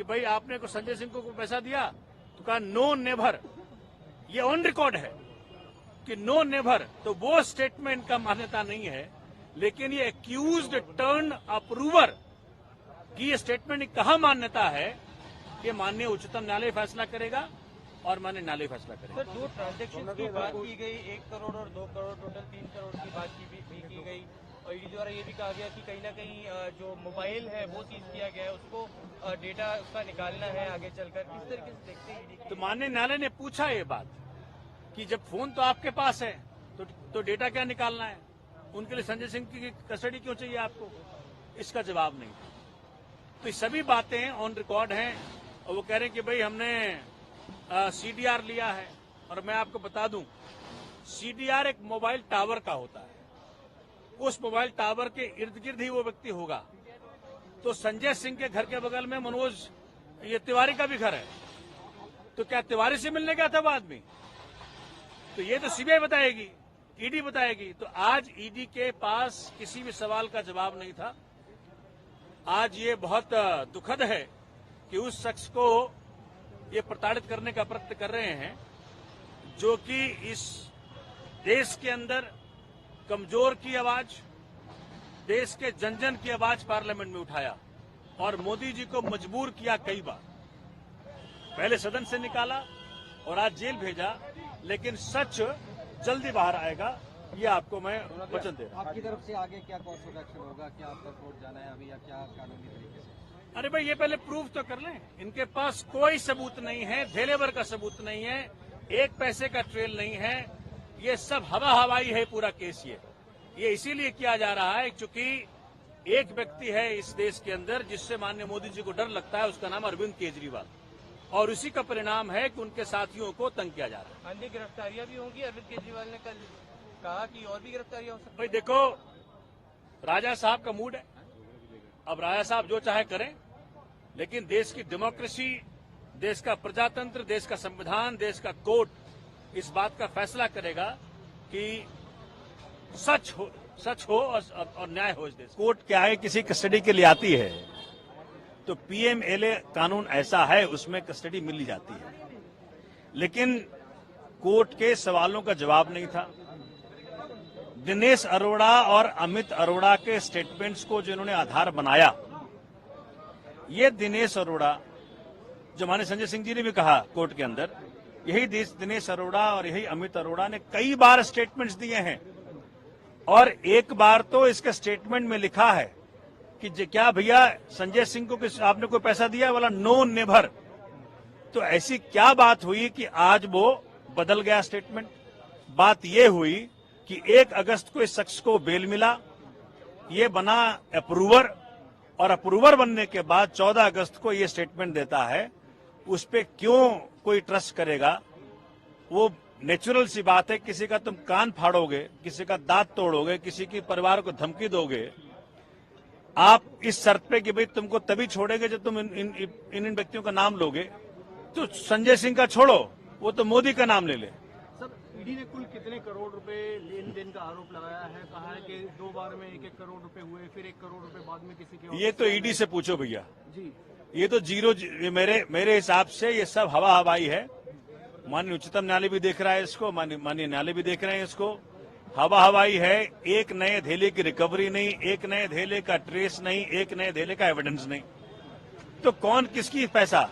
भाई आपने को संजय सिंह को पैसा दिया, तो कहा नो नेवर, ये ऑन रिकॉर्ड है कि नो नेवर, तो वो स्टेटमेंट का मान्यता नहीं है। लेकिन ये एक्यूज्ड टर्न अप्रूवर की ये स्टेटमेंट की कहाँ मान्यता है कि माननीय उच्चतम न्यायालय फैसला करेगा और माननीय न्यायालय फैसला करेगा। सर, दो ट्रांजेक्शन की बात की गई, 1 करोड़ और 2 करोड़, टोटल 3 करोड़ की बात की गई, और ईडी द्वारा ये भी कहा गया कि कहीं ना कहीं जो मोबाइल है वो सीज किया गया है, उसको डेटा उसका निकालना है आगे चलकर। किस तरीके से देखते हैं ईडी? तो माननीय न्यायालय ने पूछा ये बात कि जब फोन तो आपके पास है तो डेटा क्या निकालना है, उनके लिए संजय सिंह की कस्टडी क्यों चाहिए आपको? इसका जवाब नहीं। तो ये सभी बातें ऑन रिकॉर्ड हैं और वो कह रहे हैं कि भाई हमने सीडीआर लिया है। और मैं आपको बता दूं, सीडीआर एक मोबाइल टावर का होता है, उस मोबाइल टावर के इर्द गिर्द ही वो व्यक्ति होगा। तो संजय सिंह के घर के बगल में मनोज ये तिवारी का भी घर है, तो क्या तिवारी से मिलने गया था वो आदमी? तो ये तो सीबीआई बताएगी, ईडी बताएगी। तो आज ईडी के पास किसी भी सवाल का जवाब नहीं था। आज ये बहुत दुखद है कि उस शख्स को ये प्रताड़ित करने का प्रयत्न कर रहे हैं जो कि इस देश के अंदर कमजोर की आवाज, देश के जन जन की आवाज पार्लियामेंट में उठाया और मोदी जी को मजबूर किया कई बार। पहले सदन से निकाला और आज जेल भेजा, लेकिन सच जल्दी बाहर आएगा, ये आपको मैं वचन दे रहा हूं। आपकी तरफ से आगे क्या कॉर्स ऑफ एक्शन होगा? क्या आपका कोर्ट जाना है अभी या क्या कानूनी तरीके से? अरे भाई ये पहले प्रूफ तो कर लें। इनके पास कोई सबूत नहीं है, धेले भर का सबूत नहीं है, एक पैसे का ट्रेल नहीं है, ये सब हवा हवाई है पूरा केस। ये इसीलिए किया जा रहा है क्योंकि एक व्यक्ति है इस देश के अंदर जिससे माननीय मोदी जी को डर लगता है, उसका नाम अरविंद केजरीवाल, और उसी का परिणाम है कि उनके साथियों को तंग किया जा रहा है। अन्य गिरफ्तारियां भी होंगी? अरविंद केजरीवाल ने कल कहा कि और भी गिरफ्तारियां हो सकती। भाई देखो, राजा साहब का मूड है, अब राजा साहब जो चाहे करें, लेकिन देश की डेमोक्रेसी, देश का प्रजातंत्र, देश का संविधान, देश का कोर्ट इस बात का फैसला करेगा कि सच हो और न्याय हो इस देश। कोर्ट क्या है, किसी कस्टडी के लिए आती है तो पीएमएलए कानून ऐसा है, उसमें कस्टडी मिल जाती है। लेकिन कोर्ट के सवालों का जवाब नहीं था। दिनेश अरोड़ा और अमित अरोड़ा के स्टेटमेंट्स को जिन्होंने आधार बनाया, ये दिनेश अरोड़ा, जो माननीय संजय सिंह जी ने भी कहा कोर्ट के अंदर, यही दिनेश अरोड़ा और यही अमित अरोड़ा ने कई बार स्टेटमेंट्स दिए हैं। और एक बार तो इसके स्टेटमेंट में लिखा है कि क्या भैया संजय सिंह को आपने कोई पैसा दिया? वाला नो नेवर। तो ऐसी क्या बात हुई कि आज वो बदल गया स्टेटमेंट? बात ये हुई कि 1 अगस्त को इस शख्स को बेल मिला, ये बना अप्रूवर, और अप्रूवर बनने के बाद 14 अगस्त को ये स्टेटमेंट देता है। उस पे क्यों कोई ट्रस्ट करेगा? वो नेचुरल सी बात है, किसी का तुम कान फाड़ोगे, किसी का दांत तोड़ोगे, किसी की परिवार को धमकी दोगे, आप इस शर्त पे कि भाई तुमको तभी छोड़ेंगे जब तुम इन व्यक्तियों का नाम लोगे। तो संजय सिंह का छोड़ो, वो तो मोदी का नाम ले ले। सर, ईडी ने कुल कितने करोड़ रुपए लेन देन का आरोप लगाया है? कहा है कि 2 बार में 1-1 करोड़ रुपए हुए, फिर 1 करोड़ रुपए बाद में किसी के। ये तो ईडी से पूछो भैया जी, ये तो जीरो। मेरे हिसाब से ये सब हवा हवाई है। माननीय उच्चतम न्यायालय भी देख रहा है इसको, माननीय न्यायालय भी देख रहे हैं इसको। हवा हवाई है, एक नए धेले की रिकवरी नहीं, एक नए धेले का ट्रेस नहीं, एक नए धेले का एविडेंस नहीं। तो कौन किसकी पैसा?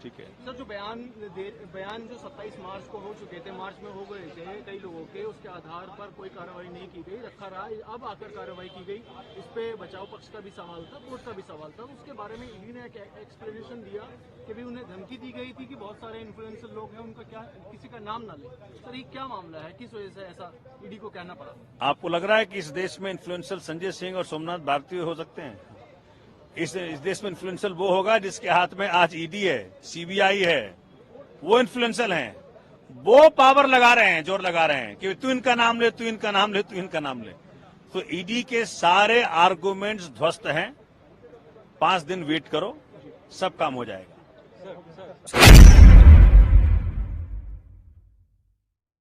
ठीक है सर, जो बयान जो 27 मार्च को हो चुके थे, मार्च में हो गए थे कई लोगों के, उसके आधार पर कोई कार्रवाई नहीं की गई, रखा रहा। अब आकर कार्रवाई की गई, इस पे बचाव पक्ष का भी सवाल था, कोर्ट का भी सवाल था। उसके बारे में ईडी ने एक एक्सप्लेनेशन दिया कि भी उन्हें धमकी दी गई थी कि बहुत सारे इन्फ्लुएंसर लोग हैं, उनका क्या किसी का नाम ना ले। सर, ये क्या मामला है, किस वजह से ऐसा ईडी को कहना पड़ा? आपको लग रहा है कि इस देश में इन्फ्लुएंसर संजय सिंह और सोमनाथ भारती हो सकते हैं? इस देश में इन्फ्लुएंसर वो होगा जिसके हाथ में आज ईडी है, सीबीआई है, वो इन्फ्लुएंसर हैं। वो पावर लगा रहे हैं, जोर लगा रहे हैं कि तू इनका नाम ले, तू इनका नाम ले, तू इनका नाम ले। तो ईडी के सारे आर्गुमेंट्स ध्वस्त हैं। 5 दिन वेट करो, सब काम हो जाएगा।